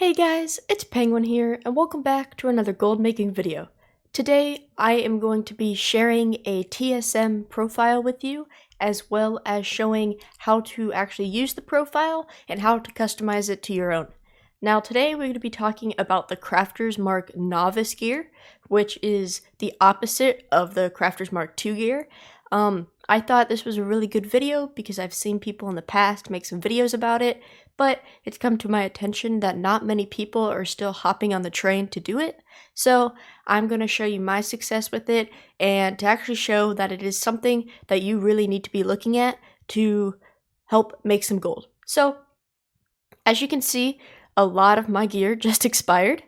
Hey guys, it's Penguin here, and welcome back to another gold making video. Today, I am going to be sharing a TSM profile with you, as well as showing how to actually use the profile and how to customize it to your own. Now today, we're going to be talking about the Crafter's Mark Novice gear, which is the opposite of the Crafter's Mark II gear. I thought this was a really good video because I've seen people in the past make some videos about it, but it's come to my attention that not many people are still hopping on the train to do it. So I'm going to show you my success with it and to actually show that it is something that you really need to be looking at to help make some gold. So as you can see, a lot of my gear just expired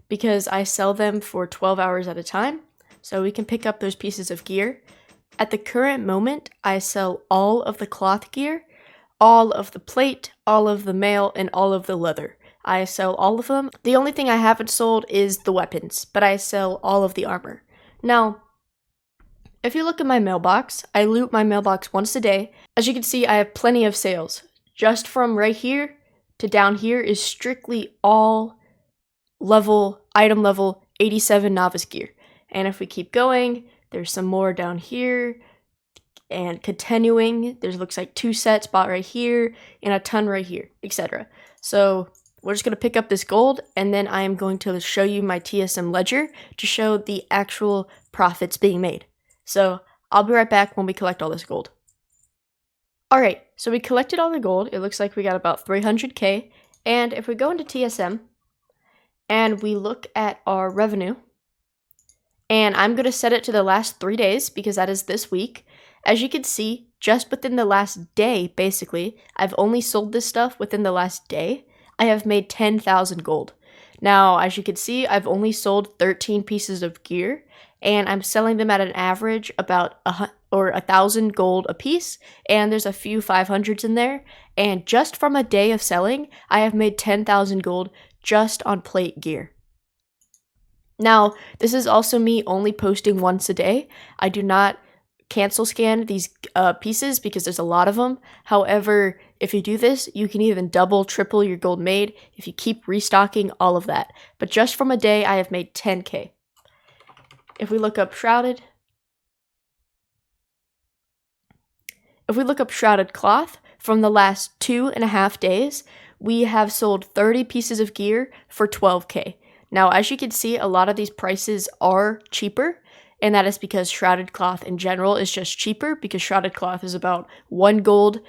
because I sell them for 12 hours at a time. So we can pick up those pieces of gear. At the current moment, I sell all of the cloth gear, all of the plate, all of the mail, and all of the leather. I sell all of them. The only thing I haven't sold is the weapons, but I sell all of the armor. Now, if you look at my mailbox, I loot my mailbox once a day. As you can see, I have plenty of sales. Just from right here to down here is strictly all item level 87 novice gear. And if we keep going, there's some more down here, and continuing, there looks like 2 sets bought right here, and a ton right here, etc. So we're just going to pick up this gold, and then I am going to show you my TSM ledger to show the actual profits being made. So I'll be right back when we collect all this gold. Alright, so we collected all the gold. It looks like we got about 300k, and if we go into TSM, and we look at our revenue, and I'm going to set it to the last 3 days because that is this week. As you can see, just within the last day, basically, I've only sold this stuff within the last day. I have made 10,000 gold. Now, as you can see, I've only sold 13 pieces of gear, and I'm selling them at an average about 1,000 gold a piece, and there's a few 500s in there. And just from a day of selling, I have made 10,000 gold just on plate gear. Now, this is also me only posting once a day. I do not cancel scan these pieces because there's a lot of them. However, if you do this, you can even double, triple your gold made if you keep restocking all of that. But just from a day, I have made 10k. If we look up Shrouded, cloth, from the last 2.5 days, we have sold 30 pieces of gear for 12k. Now, as you can see, a lot of these prices are cheaper, and that is because shrouded cloth in general is just cheaper because shrouded cloth is about 1 gold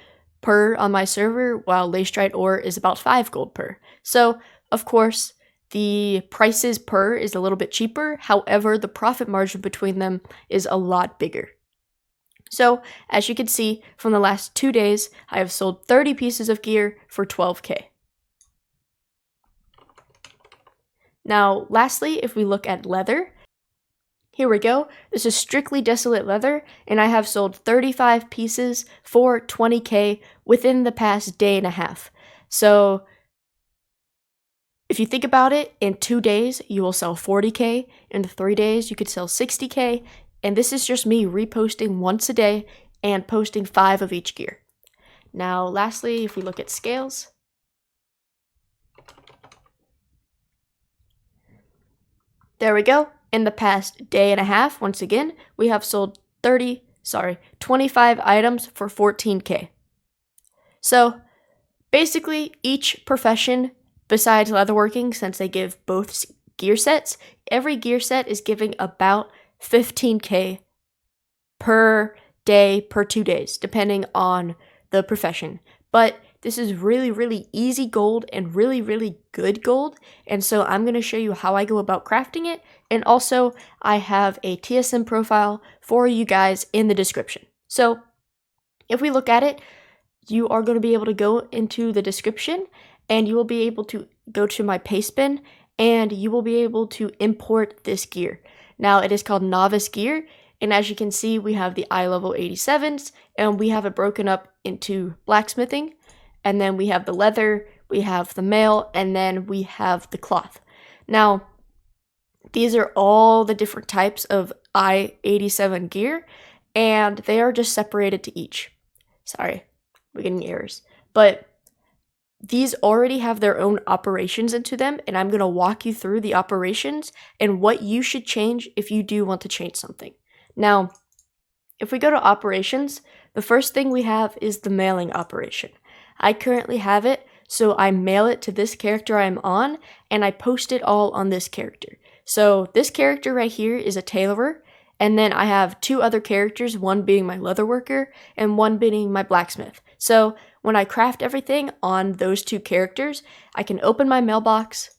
per on my server, while lacerite ore is about 5 gold per. So, of course, the prices per is a little bit cheaper. However, the profit margin between them is a lot bigger. So, as you can see, from the last 2 days, I have sold 30 pieces of gear for 12k. Now, lastly, if we look at leather, here we go. This is strictly desolate leather, and I have sold 35 pieces for 20k within the past day and a half. So, if you think about it, in 2 days, you will sell 40k. In 3 days, you could sell 60k. And this is just me reposting once a day and posting 5 of each gear. Now, lastly, if we look at scales, there we go. In the past day and a half, once again, we have sold 25 items for 14k. So, basically, each profession, besides leatherworking, since they give both gear sets, every gear set is giving about 15k per day, per 2 days, depending on the profession. But this is really, really easy gold and really, really good gold. And so I'm going to show you how I go about crafting it. And also, I have a TSM profile for you guys in the description. So if we look at it, you are going to be able to go into the description and you will be able to go to my Pastebin and you will be able to import this gear. Now, it is called Novice gear. And as you can see, we have the eye level 87s and we have it broken up into blacksmithing. And then we have the leather, we have the mail, and then we have the cloth. Now, these are all the different types of I-87 gear, and they are just separated to each. Sorry, we're getting errors. But these already have their own operations into them, and I'm going to walk you through the operations and what you should change if you do want to change something. Now, if we go to operations, the first thing we have is the mailing operation. I currently have it, so I mail it to this character I'm on, and I post it all on this character. So this character right here is a tailorer, and then I have two other characters, one being my leatherworker and one being my blacksmith. So when I craft everything on those two characters, I can open my mailbox,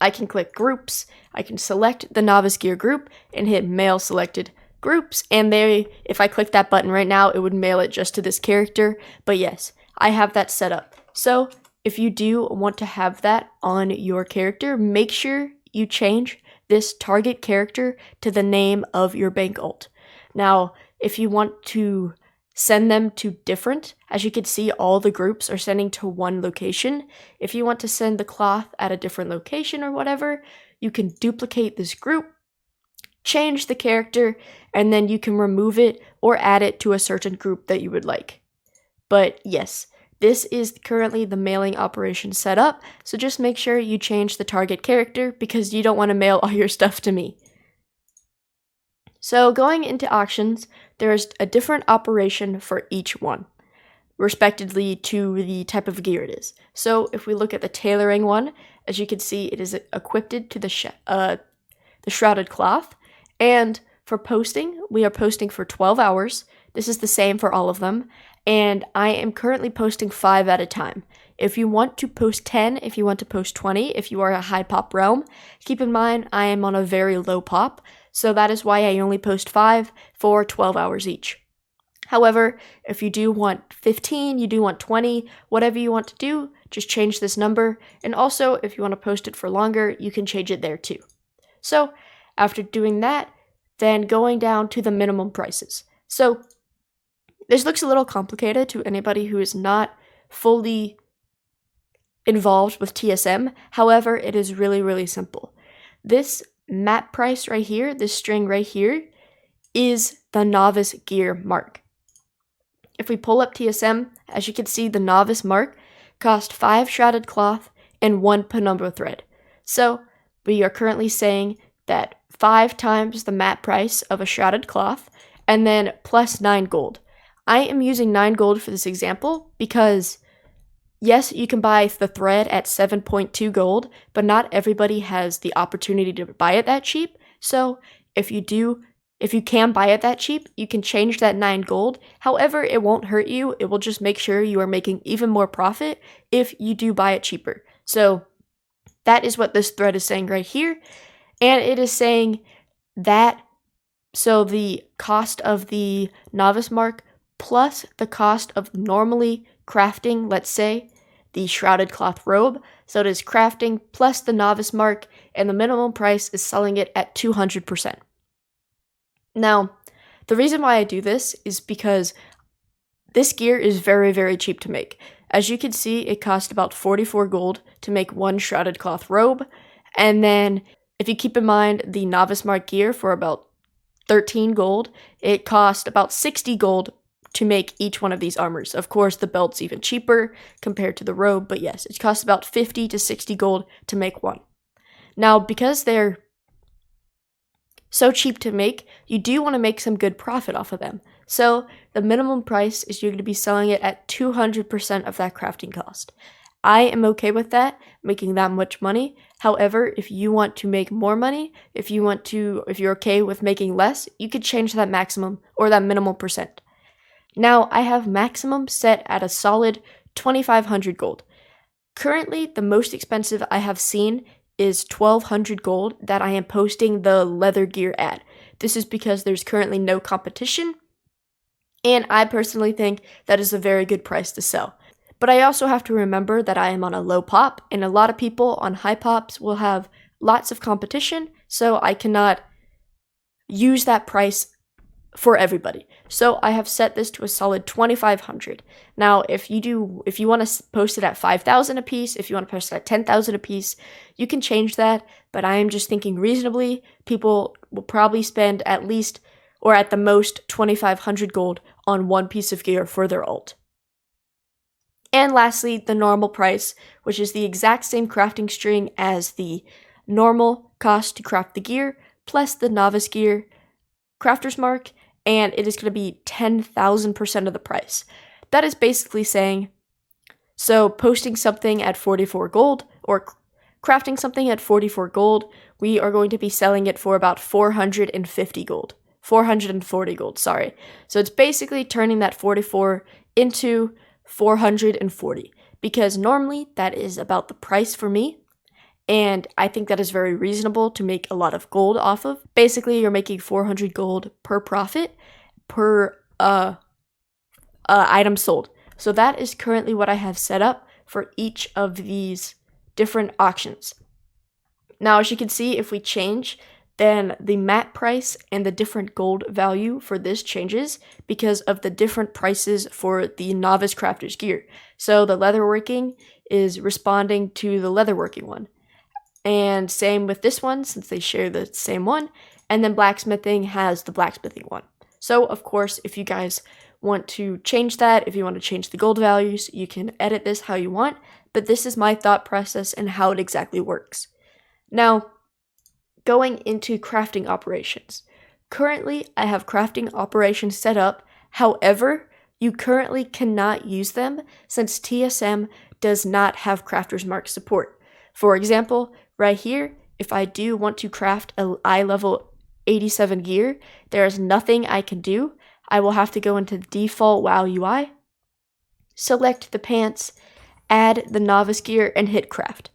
I can click groups, I can select the novice gear group and hit mail selected groups, and if I click that button right now, it would mail it just to this character. But yes, I have that set up. So if you do want to have that on your character, make sure you change this target character to the name of your bank alt. Now, if you want to send them to different, as you can see, all the groups are sending to one location. If you want to send the cloth at a different location or whatever, you can duplicate this group, change the character, and then you can remove it or add it to a certain group that you would like. But yes, this is currently the mailing operation set up, so just make sure you change the target character because you don't want to mail all your stuff to me. So going into auctions, there's a different operation for each one, respectively to the type of gear it is. So if we look at the tailoring one, as you can see, it is equipped to the shrouded cloth. And for posting, we are posting for 12 hours. This is the same for all of them. And I am currently posting 5 at a time. If you want to post 10, if you want to post 20, if you are a high pop realm, keep in mind I am on a very low pop, so that is why I only post 5 for 12 hours each. However, if you do want 15, you do want 20, whatever you want to do, just change this number. And also, if you want to post it for longer, you can change it there too. So after doing that, then going down to the minimum prices. So this looks a little complicated to anybody who is not fully involved with TSM. However, it is really, really simple. This map price right here, this string right here, is the novice gear mark. If we pull up TSM, as you can see, the novice mark cost 5 shrouded cloth and 1 penumbra thread. So we are currently saying that 5 times the map price of a shrouded cloth and then plus 9 gold. I am using 9 gold for this example because yes, you can buy the thread at 7.2 gold, but not everybody has the opportunity to buy it that cheap. So if you can buy it that cheap, you can change that 9 gold. However, it won't hurt you. It will just make sure you are making even more profit if you do buy it cheaper. So that is what this thread is saying right here. And it is saying that, so the cost of the novice mark plus the cost of normally crafting, let's say, the shrouded cloth robe. So it is crafting plus the novice mark, and the minimum price is selling it at 200%. Now, the reason why I do this is because this gear is very, very cheap to make. As you can see, it cost about 44 gold to make one shrouded cloth robe, and then if you keep in mind the novice mark gear for about 13 gold, it cost about 60 gold to make each one of these armors. Of course, the belt's even cheaper compared to the robe, but yes, it costs about 50 to 60 gold to make one. Now, because they're so cheap to make, you do want to make some good profit off of them. So the minimum price is you're going to be selling it at 200% of that crafting cost. I am okay with that, making that much money. However, if you want to make more money, if you're okay with making less, you could change that maximum or that minimal percent. Now, I have maximum set at a solid 2,500 gold. Currently, the most expensive I have seen is 1,200 gold that I am posting the leather gear at. This is because there's currently no competition, and I personally think that is a very good price to sell. But I also have to remember that I am on a low pop, and a lot of people on high pops will have lots of competition, so I cannot use that price for everybody. So I have set this to a solid 2,500. Now, if you want to post it at 5,000 a piece, if you want to post it at 10,000 a piece, you can change that, but I am just thinking reasonably. People will probably spend at least, or at the most, 2,500 gold on one piece of gear for their ult. And lastly, the normal price, which is the exact same crafting string as the normal cost to craft the gear, plus the novice gear crafter's mark, and it is going to be 10,000% of the price. That is basically saying, so posting something at 44 gold, or crafting something at 44 gold, we are going to be selling it for about 450 gold. 440 gold, sorry. So it's basically turning that 44 into 440, because normally that is about the price for me, and I think that is very reasonable to make a lot of gold off of. Basically, you're making 400 gold per profit per item sold. So that is currently what I have set up for each of these different auctions. Now, as you can see, if we change, then the mat price and the different gold value for this changes because of the different prices for the novice crafter's gear. So the leatherworking is responding to the leatherworking one. And same with this one, since they share the same one. And then blacksmithing has the blacksmithing one. So, of course, if you guys want to change that, if you want to change the gold values, you can edit this how you want. But this is my thought process and how it exactly works. Now, going into crafting operations. Currently, I have crafting operations set up. However, you currently cannot use them since TSM does not have crafter's mark support. For example, right here, if I do want to craft a eye level 87 gear, there is nothing I can do. I will have to go into the default WoW UI, select the pants, add the novice gear, and hit craft.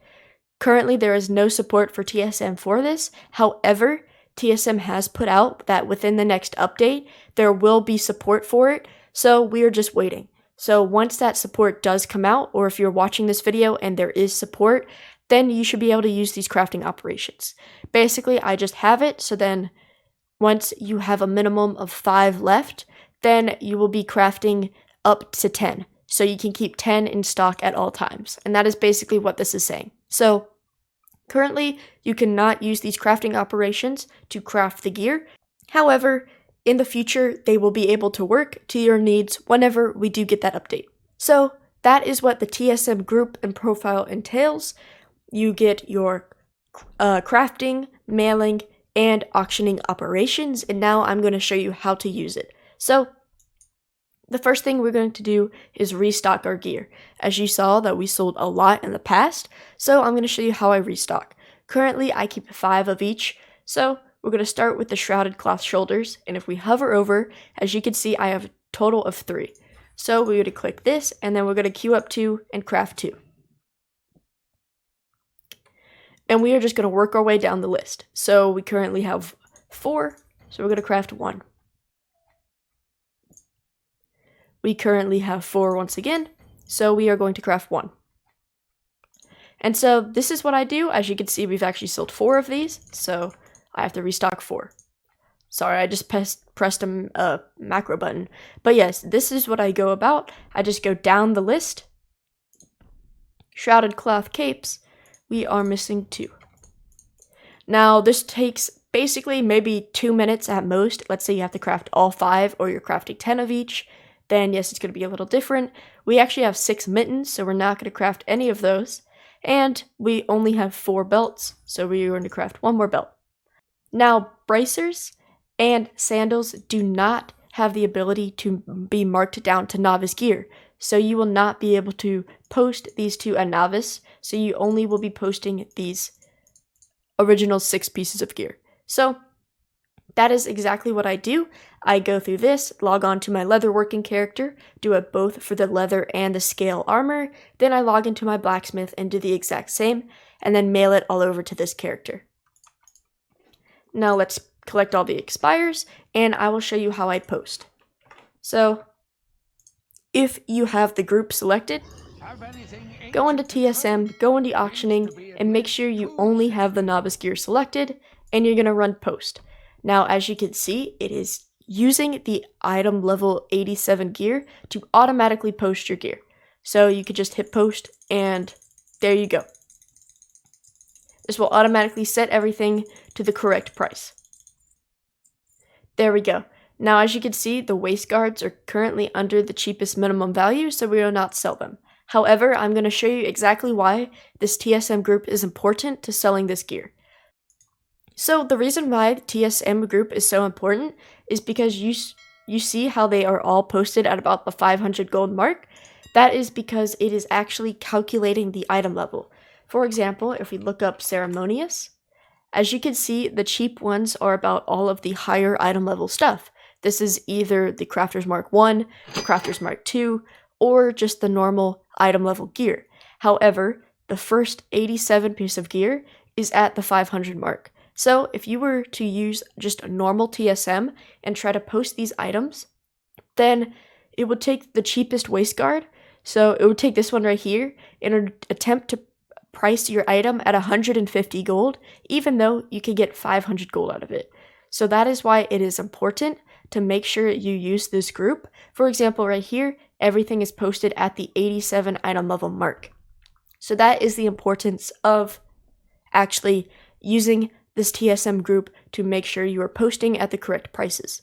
Currently, there is no support for TSM for this. However, TSM has put out that within the next update, there will be support for it, so we are just waiting. So once that support does come out, or if you're watching this video and there is support, then you should be able to use these crafting operations. Basically, I just have it, so then once you have a minimum of 5 left, then you will be crafting up to 10. So you can keep 10 in stock at all times. And that is basically what this is saying. So currently, you cannot use these crafting operations to craft the gear. However, in the future, they will be able to work to your needs whenever we do get that update. So that is what the TSM group and profile entails. You get your crafting, mailing, and auctioning operations, and now I'm going to show you how to use it. So the first thing we're going to do is restock our gear. As you saw that we sold a lot in the past, so I'm going to show you how I restock. Currently, I keep 5 of each, so we're going to start with the shrouded cloth shoulders, and if we hover over, as you can see, I have a total of 3. So we're going to click this, and then we're going to queue up 2 and craft 2. And we are just going to work our way down the list. So we currently have 4, so we're going to craft 1. We currently have 4 once again, so we are going to craft 1. And so this is what I do. As you can see, we've actually sold 4 of these, so I have to restock 4. Sorry, I just pressed a macro button. But yes, this is what I go about. I just go down the list. Shrouded cloth capes. We are missing 2. Now, this takes basically maybe 2 minutes at most. Let's say you have to craft all 5 or you're crafting 10 of each. Then, yes, it's going to be a little different. We actually have 6 mittens, so we're not going to craft any of those. And we only have 4 belts, so we're going to craft 1 more belt. Now, bracers and sandals do not have the ability to be marked down to novice gear. So you will not be able to post these to a novice, so you only will be posting these original 6 pieces of gear. So that is exactly what I do. I go through this, log on to my leatherworking character, do it both for the leather and the scale armor, then I log into my blacksmith and do the exact same, and then mail it all over to this character. Now let's collect all the expires, and I will show you how I post. So if you have the group selected, go into TSM, go into auctioning, and make sure you only have the novice gear selected, and you're going to run post. Now, as you can see, it is using the item level 87 gear to automatically post your gear. So you could just hit post, and there you go. This will automatically set everything to the correct price. There we go. Now, as you can see, the waist guards are currently under the cheapest minimum value, so we will not sell them. However, I'm going to show you exactly why this TSM group is important to selling this gear. So the reason why the TSM group is so important is because you see how they are all posted at about the 500 gold mark. That is because it is actually calculating the item level. For example, if we look up Ceremonious, as you can see, the cheap ones are about all of the higher item level stuff. This is either the Crafter's Mark 1, the Crafter's Mark 2, or just the normal item level gear. However, the first 87 piece of gear is at the 500 mark. So if you were to use just a normal TSM and try to post these items, then it would take the cheapest waist guard. So it would take this one right here in an attempt to price your item at 150 gold, even though you could get 500 gold out of it. So that is why it is important to make sure you use this group. For example, right here, everything is posted at the 87 item level mark. So that is the importance of actually using this TSM group to make sure you are posting at the correct prices.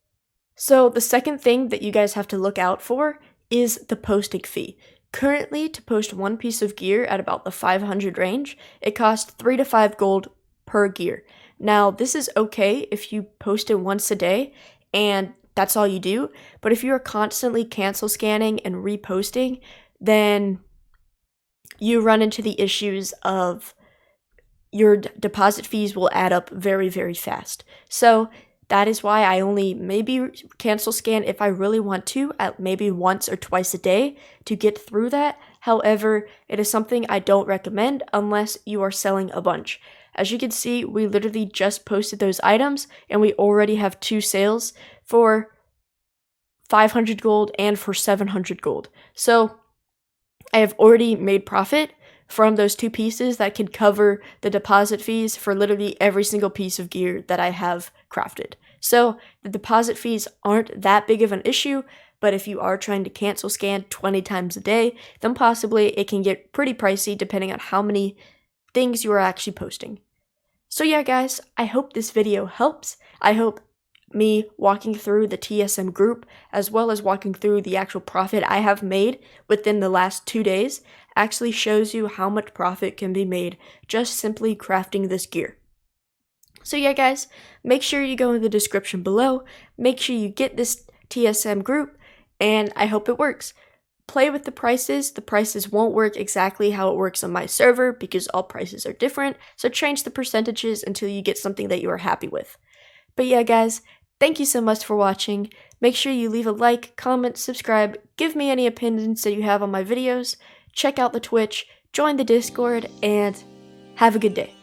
So the second thing that you guys have to look out for is the posting fee. Currently, to post one piece of gear at about the 500 range, it costs 3 to 5 gold per gear. Now, this is okay if you post it once a day and that's all you do, but if you are constantly cancel scanning and reposting, then you run into the issues of your deposit fees will add up very, very fast. So that is why I only maybe cancel scan if I really want to at maybe once or twice a day to get through that. However, it is something I don't recommend unless you are selling a bunch. As you can see, we literally just posted those items and we already have 2 sales for 500 gold and for 700 gold. So I have already made profit from those 2 pieces that can cover the deposit fees for literally every single piece of gear that I have crafted. So the deposit fees aren't that big of an issue, but if you are trying to cancel scan 20 times a day, then possibly it can get pretty pricey depending on how many things you are actually posting. So yeah, guys, I hope this video helps. I hope me walking through the TSM group as well as walking through the actual profit I have made within the last 2 days actually shows you how much profit can be made just simply crafting this gear. So yeah, guys, make sure you go in the description below, make sure you get this TSM group, and I hope it works. Play with the prices won't work exactly how it works on my server because all prices are different, so change the percentages until you get something that you are happy with. But yeah, guys, thank you so much for watching. Make sure you leave a like, comment, subscribe, give me any opinions that you have on my videos, check out the Twitch, join the Discord, and have a good day.